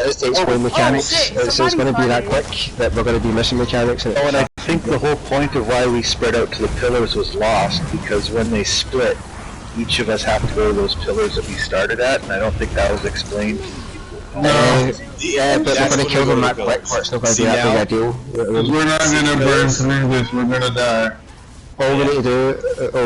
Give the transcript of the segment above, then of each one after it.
explain mechanics. It's going to be that quick that we're going to be missing mechanics. Oh, and I think the whole point of why we spread out to the pillars was lost, because when they split, each of us have to go to those pillars that we started at, and I don't think that was explained. No. Yeah, but we're going to kill them that quick, so it's not going to be that big a deal. We're not going to burn through this, we're going to die. All we need to do,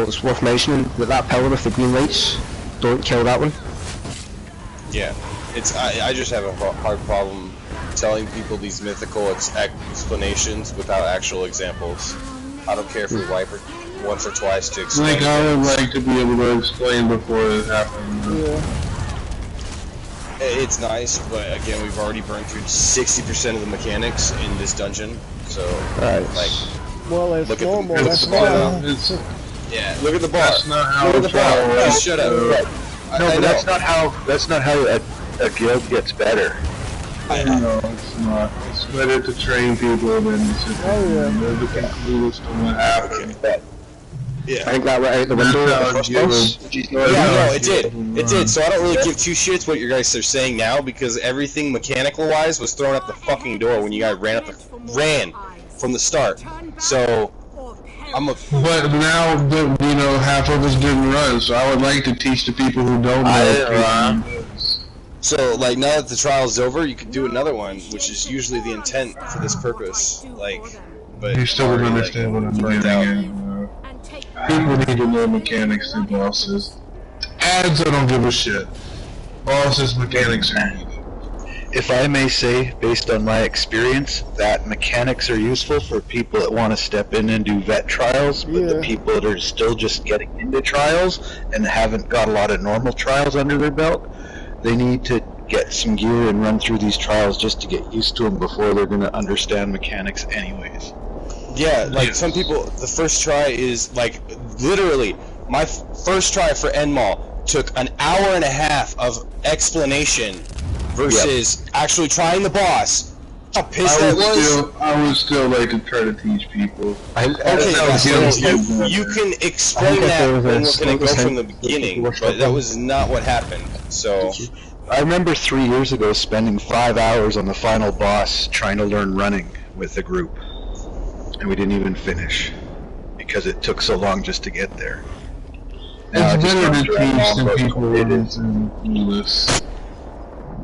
it's worth mentioning, that pillar with the green lights, don't kill that one. Yeah, I just have a hard problem telling people these mythical explanations without actual examples. I don't care if we wipe it once or twice to explain. Like, I would like to be able to explain before it happens. Yeah. It's nice, but again, we've already burned through 60% of the mechanics in this dungeon, so, like... Well, it's normal, that's bar. fine. Yeah, look at the bar. That's not how look at the bar. Just shut up. No, but that's not how a guild gets better. No, it's not. It's better to train people than to sit there and know the clues to what happened. Yeah. I think that went out the window at the first boss. Yeah, no, it did. It did. So I don't really give two shits what you guys are saying now, because everything mechanical-wise was thrown out the fucking door when you guys ran from the start. So But now, you know, half of us didn't run, so I would like to teach the people who don't know. I didn't run. So, like, now that the trial's over, you could do another one, which is usually the intent for this purpose. Like, but You still don't already, understand what I'm burned getting at. People need to know mechanics and bosses. Ads, I don't give a shit. Bosses, mechanics are needed. If I may say, based on my experience, that mechanics are useful for people that want to step in and do vet trials, but the people that are still just getting into trials and haven't got a lot of normal trials under their belt, they need to get some gear and run through these trials just to get used to them before they're going to understand mechanics anyways. Yeah, like, some people, the first try is, like, literally, my first try for Enmal took an hour and a half of explanation versus actually trying the boss. How pissed that was. I would still like to try to teach people. You can explain that when we're going to go from the beginning, but that was not what happened. So I remember 3 years ago spending 5 hours on the final boss trying to learn running with the group, and we didn't even finish because it took so long just to get there. It's better to teach the people who listen to this.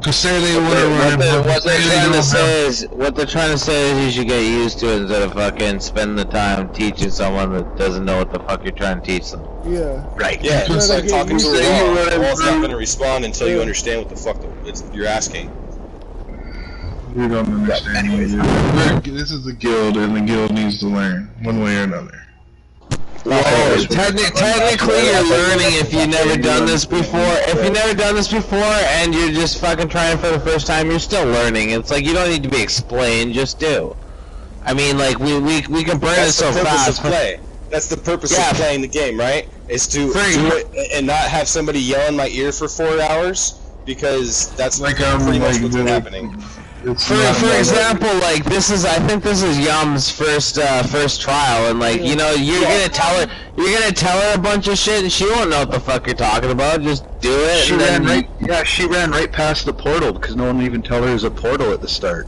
To say they want to run what they're trying to say is you should get used to it instead of fucking spend the time teaching someone that doesn't know what the fuck you're trying to teach them. Yeah. Right. yeah, it's like talking to a wall. The wall's not going to respond until you understand what the fuck you're asking. You don't understand. This is a guild, and the guild needs to learn one way or another. Well, technically you're learning if you've never done this before. If you've never done this before and you're just fucking trying for the first time, you're still learning. It's like you don't need to be explained, just do. I mean, like, we can burn it so fast. That's the purpose of playing the game, right? Is to do it and not have somebody yell in my ear for 4 hours, because that's like pretty much what's been happening. For example, like, I think this is Yum's first trial, and like, you know, you're gonna tell her a bunch of shit, and she won't know what the fuck you're talking about. Just do it. She ran right past the portal because no one even told her there's a portal at the start.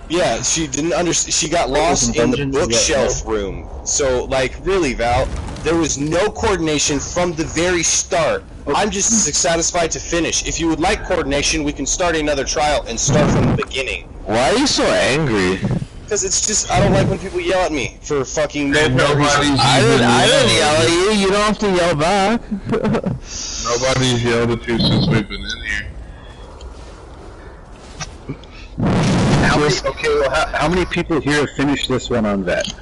Yeah, she didn't understand. She got lost in the bookshelf room. So, like, really, Val, there was no coordination from the very start. I'm just satisfied to finish. If you would like coordination, we can start another trial and start from the beginning. Why are you so angry? Because it's just, I don't like when people yell at me for fucking no reason. I didn't yell at you. You don't have to yell back. Nobody's yelled at you since we've been in here. How many people here have finished this one on vet?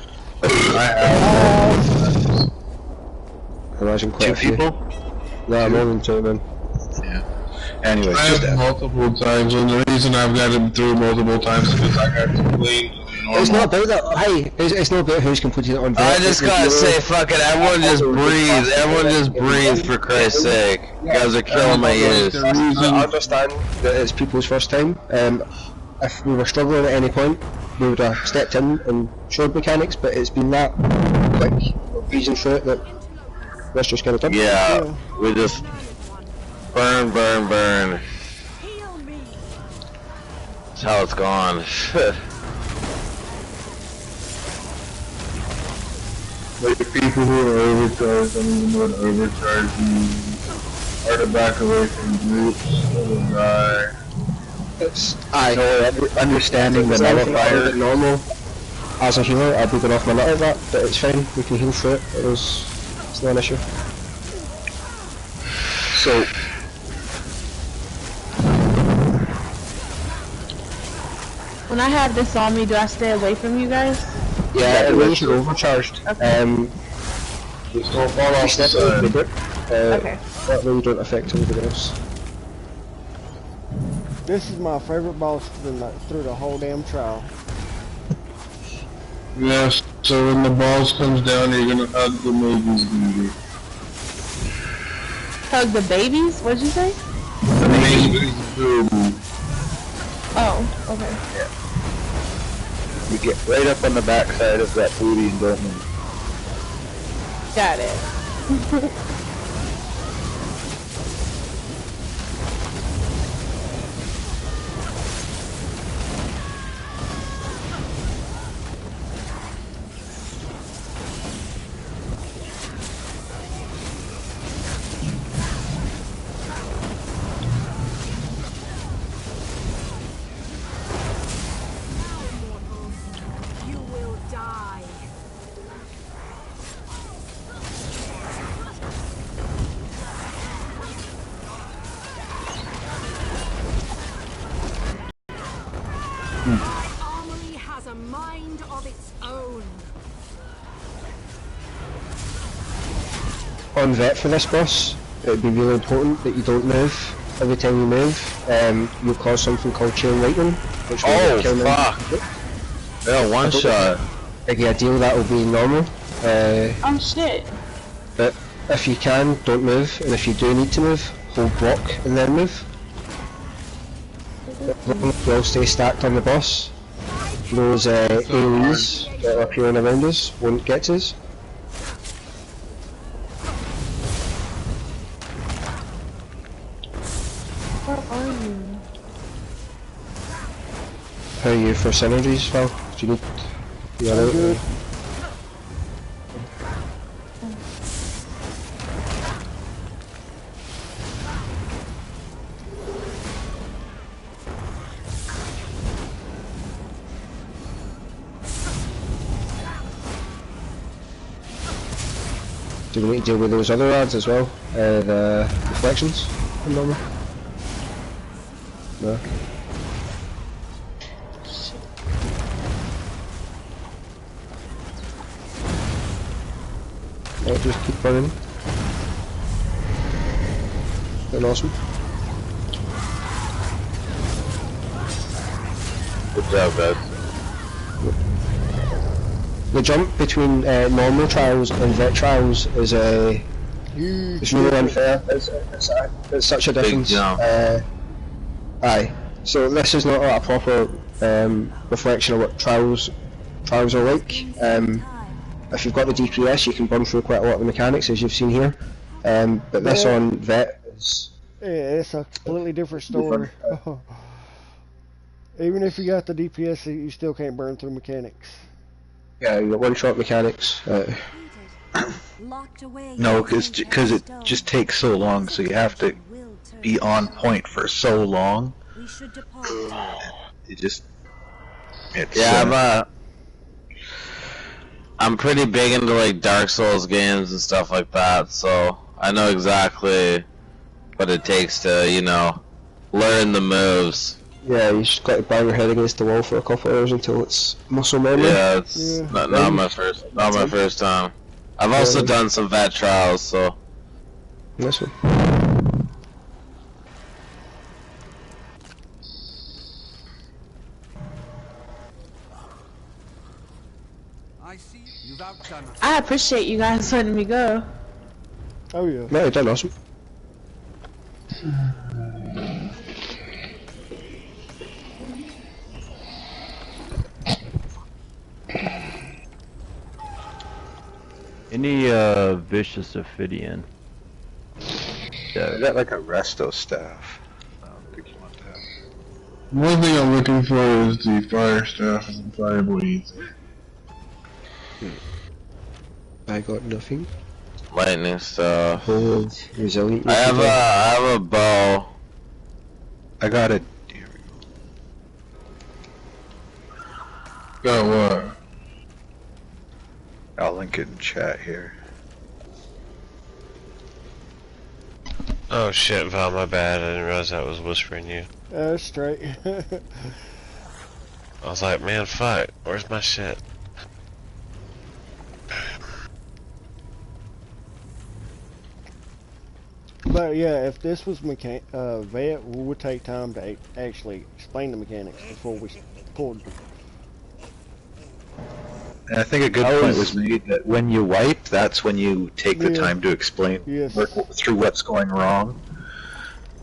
I have. Imagine quite 2 a few. people? No, more than 2 then. Yeah. Anyways, I have multiple times, and the reason I've gotten through multiple times is because I got complete. It's not about that. Hey, it's not about who's completed it on vet. I just gotta say, fuck it, everyone just breathe. Everyone just breathe, for Christ's sake. You guys are killing my ears. I understand that it's people's first time. If we were struggling at any point, we would have stepped in and showed mechanics, but it's been that quick, breezing through it, that let's just get it done. Yeah, we just burn. That's how it's gone. Like the people who are overcharged don't even know what overcharge means. Or to back away from groups, or die. It's Understanding the Is anything other nullifier. than normal. As a healer, I'd be going off my nut like that, but it's fine. We can heal through it. It's not an issue. So, When I have this on me, do I stay away from you guys? Yeah, it means you're overcharged. Okay. Just don't fall off the Step over the side. grip. Okay. That way you don't affect anybody else. This is my favorite boss through the whole damn trial. Yes, so when the boss comes down, you're gonna hug the mage's baby. Hug the babies? What'd you say? The mage's baby. Oh, okay. you get right up on the backside of that booty and don't move. Got it. Armory has a mind of its own. On vet for this boss, it would be really important that you don't move. Every time you move, you'll cause something called chain lightning, which will Oh, kill them. fuck. Yeah, one shot. The ideal that will be normal. Oh shit. But if you can, don't move, and if you do need to move, hold block and then move. We'll stay stacked on the boss. Those AoEs that are appearing around us won't get to us. Where are you? How are you for synergies, Val? Do you need... Yeah, I'm good. Do we need to deal with those other ads as well? The reflections from normal? No. Right, just keep running. Been awesome. Good job, guys. The jump between normal trials and vet trials is Huge. it's really unfair. It's such a Big difference. jump. Aye. So this is not a proper reflection of what trials are like. If you've got the DPS, you can burn through quite a lot of the mechanics, as you've seen here. But this Yeah. on vet is Yeah, it's a completely different story. Even if you got the DPS, you still can't burn through mechanics. yeah, you got one-shot mechanics. Locked away. No, because it just takes so long, so you have to be on point for so long. We should depart. It just... It's, Yeah, I'm pretty big into like Dark Souls games and stuff like that, so I know exactly what it takes to, you know, learn the moves. Yeah, you just got to bang your head against the wall for a couple of hours until it's muscle memory. Yeah, it's Yeah. not my first time. I've also done some vet trials, so This one. I see you've outdone us. I appreciate you guys letting me go. Oh yeah. No, you done awesome. Any vicious Ophidian? I got like a resto staff. I don't think you want that. One thing I'm looking for is the fire staff and fire blades. I got nothing. Lightning stuff. Hold resilient. I have a bow. I got it. Got what? I'll link it in chat here. Oh shit, Val, my bad. I didn't realize that was whispering you. Straight. I was like, man, fuck. Where's my shit? But yeah, if this was vet, we would take time to actually explain the mechanics before we pulled. And I think a good point was made that when you wipe, that's when you take the time to explain work through what's going wrong.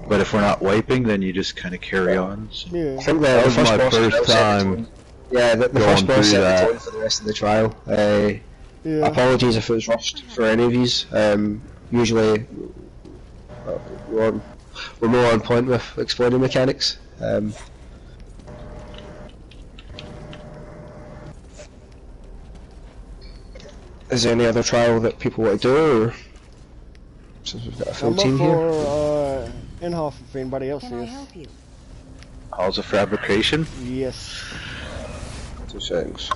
But if we're not wiping, then you just kind of carry on. So. I think that was my first time. Yeah, the first boss set the tone for the rest of the trial. Yeah. Apologies if it was rushed for any of these. Usually, we're more on point with exploding mechanics. Is there any other trial that people want to do, or since we've got a full team here? for Inhoff if anybody else Can I is. help you? Halls of Fabrication? Yes. 2 seconds.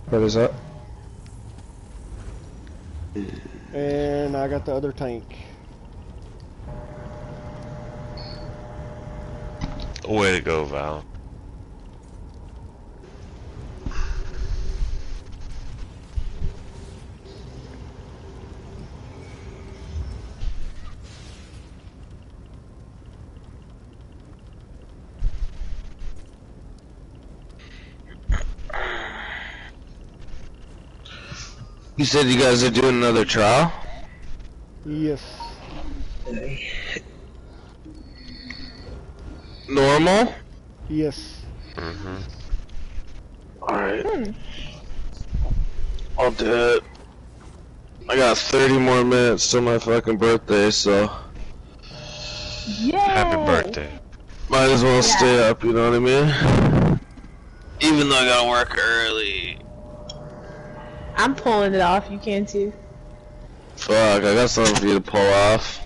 What is that? And I got the other tank. Way to go, Val. You said you guys are doing another trial? Yes. Normal? Yes. Alright. I'll do it. I got 30 more minutes till my fucking birthday, so Yay! Happy birthday. might as well stay up, you know what I mean? Even though I gotta work early. I'm pulling it off. You can too. Fuck, I got something for you to pull off.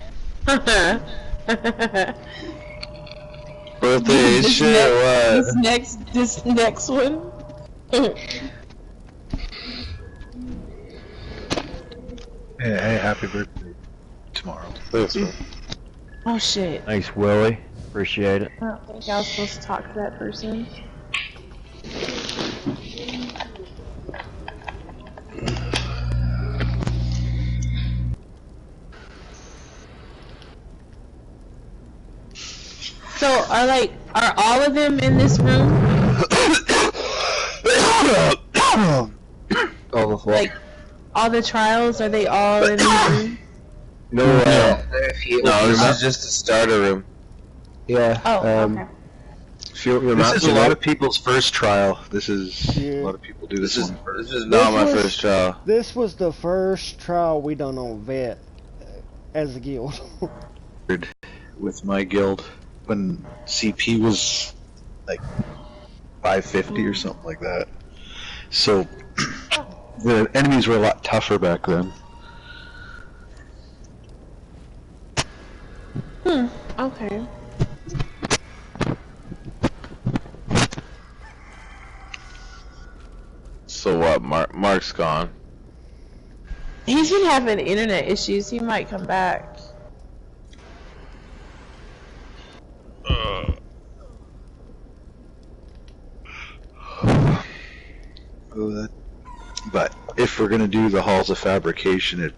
Birthday shit, what? This next one. Hey, happy birthday tomorrow. Thanks, man. Oh shit. Thanks, Willie. Appreciate it. I don't think I was supposed to talk to that person. So are all of them in this room? All of what? Like, all the trials, are they all in this room? No, No, this is just a starter room. Yeah. Oh, okay. If you open your This map is a lot of people's first trial. This is a lot of people do this one first. This is not my first trial. This was the first trial we done on vet as a guild. With my guild when CP was like 550 or something like that. So the enemies were a lot tougher back then. Okay. So what? Mark's gone. He's been having internet issues. He might come back. But if we're gonna do the halls of fabrication,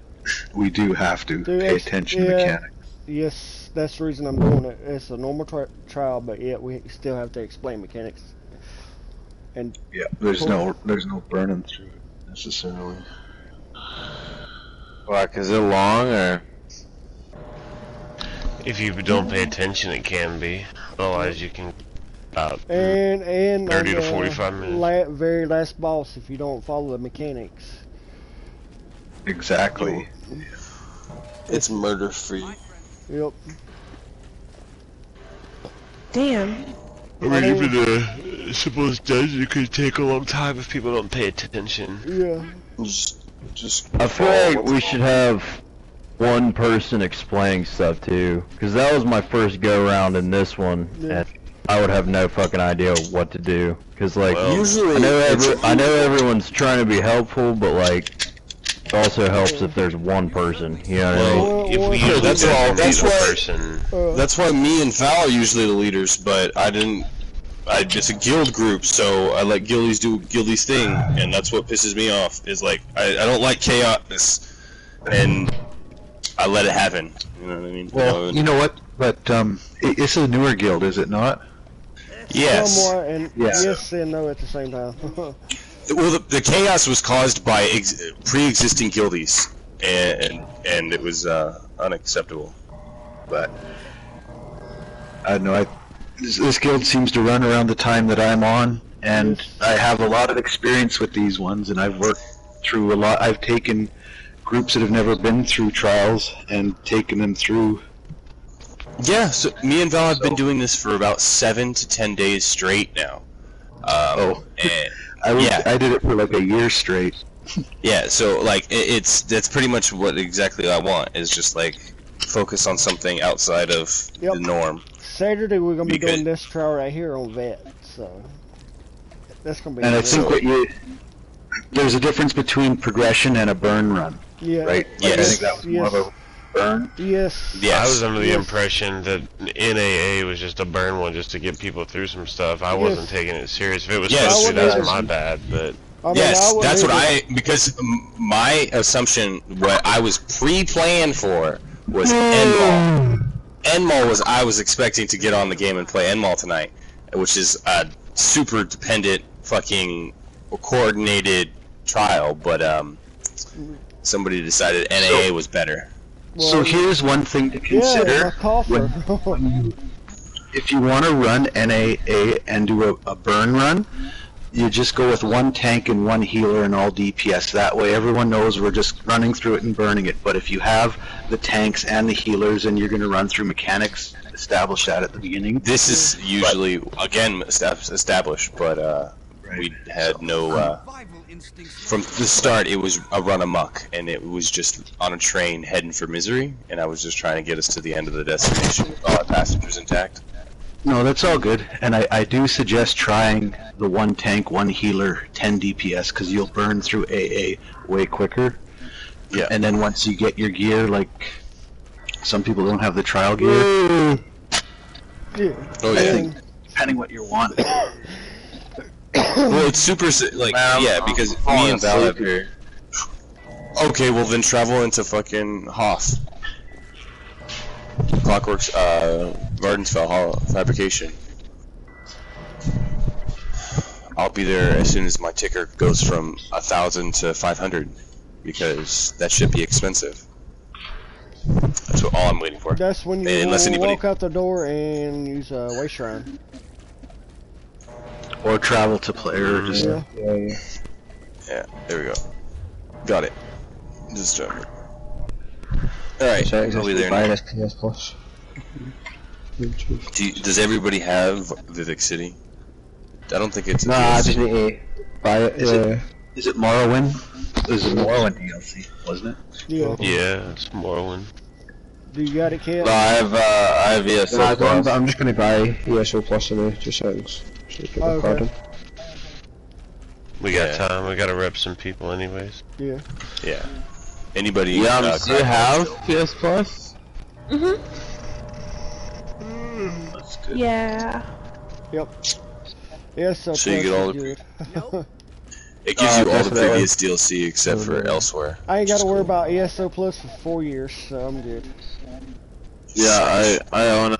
we do have to pay attention to mechanics. Yes, that's the reason I'm doing it. It's a normal trial, but yet we still have to explain mechanics. And yeah, there's no burning through it necessarily. Like, is it long or? If you don't pay attention, it can be. Otherwise, you can about and 30 to 45 minutes. Very last boss, if you don't follow the mechanics. Exactly. It's murder free. Yep. Damn. I mean, even the simplest dungeon could take a long time if people don't pay attention. Yeah. I feel like we should have one person explaining stuff too, because that was my first go around in this one, and I would have no fucking idea what to do. Because like, usually I know everyone's trying to be helpful, but like, it also helps if there's one person. You know what I mean? If we usually that's why me and Val are usually the leaders, but it's a guild group, so I let guildies do guildies thing, and that's what pisses me off, is like, I don't like chaos, and I let it happen, you know what I mean? Well, you know what, but it's a newer guild, is it not? Yes. Somewhat, and yes and no at the same time. Well, the chaos was caused by pre-existing guildies, and it was unacceptable, but I don't know, this guild seems to run around the time that I'm on, and I have a lot of experience with these ones, and I've worked through a lot. I've taken groups that have never been through trials and taken them through. Yeah, so me and Val have been doing this for about 7 to 10 days straight now. I did it for like a year straight. Yeah, so like that's pretty much what exactly I want, is just like focus on something outside of the norm. Saturday we're gonna be doing this trial right here on Vet, so that's gonna be. And I think there's a difference between progression and a burn run. Yeah. Right. Yes. I think that was more of a burn. Yes. I was under the impression that NAA was just a burn one, just to get people through some stuff. I wasn't taking it serious. If it was supposed to, that's my bad. But that's what because my assumption, what I was pre-planned for, was Endmall. Endmall I was expecting to get on the game and play Endmall tonight, which is a super dependent, fucking coordinated trial, but somebody decided NAA was better. Well, so here's one thing to consider. If you want to run NAA and do a burn run, you just go with one tank and one healer and all DPS. That way everyone knows we're just running through it and burning it. But if you have the tanks and the healers and you're going to run through mechanics, establish that at the beginning. This is usually, again, established, but we had no... from the start, it was a run amok, and it was just on a train heading for misery, and I was just trying to get us to the end of the destination with all our passengers intact. No, that's all good, and I do suggest trying the one tank, one healer, 10 DPS, because you'll burn through AA way quicker. Yeah. And then once you get your gear, like, some people don't have the trial gear. Yeah. Oh, yeah. Depending what you want. Well, it's super, like, because me and Val up here. Okay, well then travel into fucking Hoth. Clockworks, Vardensfell Hall Fabrication. I'll be there as soon as my ticker goes from 1,000 to 500, because that should be expensive. That's all I'm waiting for. That's when you walk out the door and use a way shrine. Or travel to player, or just... Yeah, there we go. Got it. Just Alright, I'll be there now. Does everybody have Vivek City? I don't think it's. Nah, I just need to buy it. Is it Morrowind? It was a Morrowind DLC, wasn't it? Yeah. Yeah, it's Morrowind. Do you got it, Ken? No, I have ESO Plus. I'm just going to buy ESO Plus in 2 seconds. Okay. We got time. We got to rep some people, anyways. Yeah. Yeah. Anybody? Do you have PS Plus? Mhm. That's good. Yeah. Yep. Yes, so you get all the. It gives you all the previous DLC except for Elsewhere. I ain't got to worry about ESO Plus for 4 years, so I'm good. Yeah, I own it.